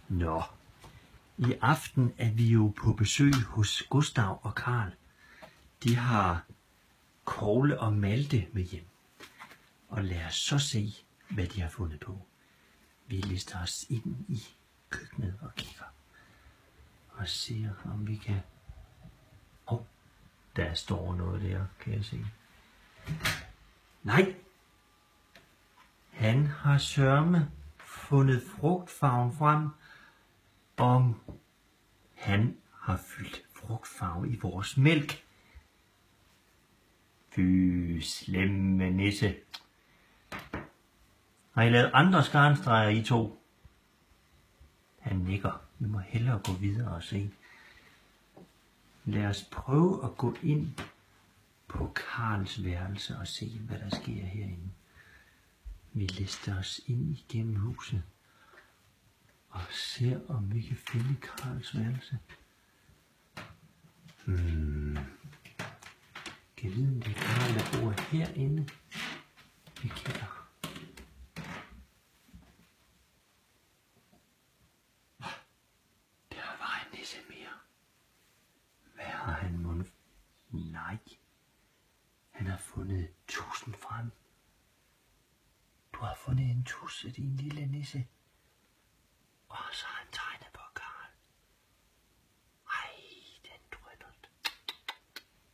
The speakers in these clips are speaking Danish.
Nå, i aften er vi jo på besøg hos Gustav og Karl. De har Kogle og Malte med hjem. Og lad os så se, hvad de har fundet på. Vi lister os ind i køkkenet og kigger. Og ser, om vi kan... der står noget der, kan jeg se. Nej! Han har sørme fundet frugtfarven frem, og han har fyldt frugtfarve i vores mælk. Fy slemme nisse. Har I lavet andre skarnstreger, I to? Han nikker. Vi må hellere gå videre og se. Lad os prøve at gå ind på Karls værelse og se, hvad der sker herinde. Vi lister os ind igennem huset og ser, om vi kan finde Karls værelse. Kan vide, om det er Karl, der bor herinde. Vi kigger. Der var en nisse mere. Hvad har han mundet? Nej. Han har fundet tusen frem. Du har fundet en tusse, din lille nisse. Og så har han tegnet på Karl. Ej, den drønner.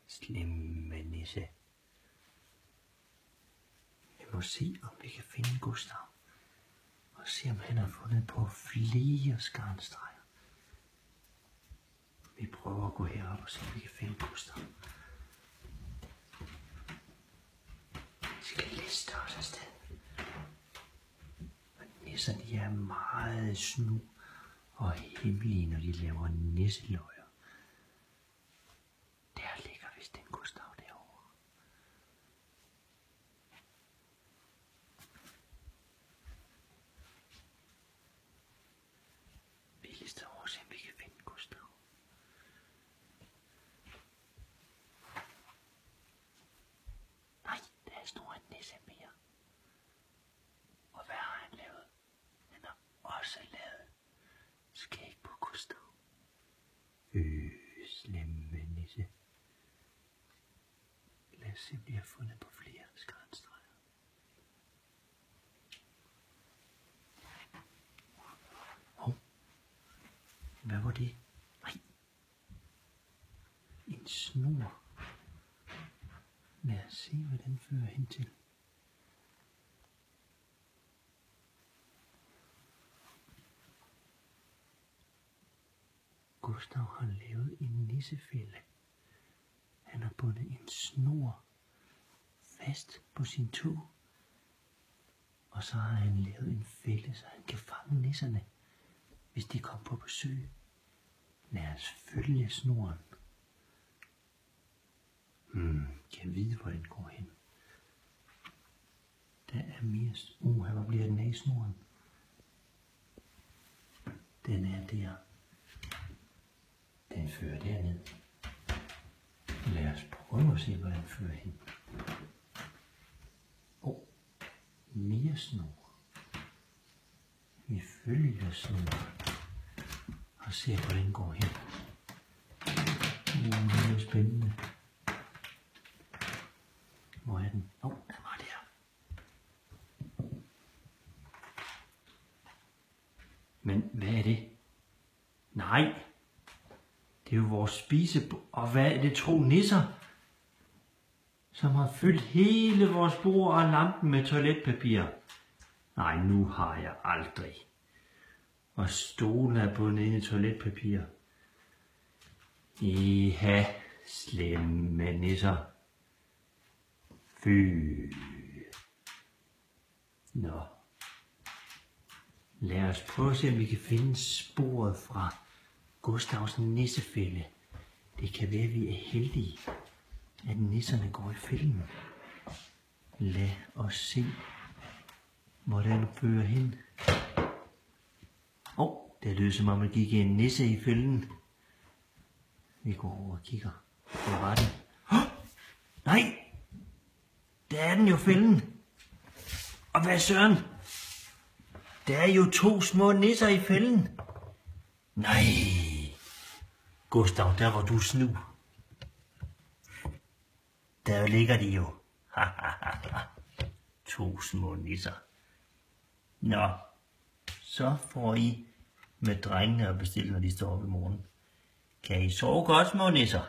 Slemme nisse. Vi må se, om vi kan finde Gustav. Og se, om han har fundet på flere skarnstreger. Vi prøver at gå herop og se, om vi kan finde Gustav. Vi skal liste os afsted. Så de er meget snu og hemmelige, når de laver nisseløjer. Der ligger vist en Gustav derovre. Vi lister over, så vi kan finde Gustav. Nej, der er snor en nisse mere. Og hvad har han lavet? Også lavet skæg på Gustav. Slemme nisse. Lad os se, om de har fundet på flere skarnstreger. Hvad var det? Nej. En snor. Lad os se, hvad den fører hen til. Gustav har lavet en nissefælde. Han har bundet en snor fast på sin tog. Og så har han lavet en fælde, så han kan fange nisserne, hvis de kommer på besøg. Lad os følge snoren. Kan jeg vide, hvor den går hen? Der er mere... Hvor bliver den af i snoren? Den er der. Den fører derned. Lad os prøve at se, hvor den fører hen. Mere snor. Vi følger snoren og ser, hvor den går hen. Det er spændende. Hvor er den? Den var der. Men hvad er det? Nej! Det er jo vores spisebord. Og hvad er det, 2 nisser, som har fyldt hele vores bord og lampen med toiletpapir? Nej, nu har jeg aldrig. Og stolen er bundet ind i toiletpapir. Iha, slemme nisser. Fy. Nå. Lad os prøve at se, om vi kan finde sporet fra Gustavs nissefælde. Det kan være, at vi er heldige, at nisserne går i fælden. Lad os se, hvordan det fører hen. Det lød som om, der gik en nisse i fælden. Vi går over og kigger. Hvor var den? Nej! Der er den jo, fælden. Og hvad søren? Der er jo 2 små nisser i fælden. Nej, Gustav, der hvor du snu. Der ligger de jo. 2 små nisser. Nå, så får I med drengene at bestille, når de står op i morgen. Kan I sove godt, små nisser?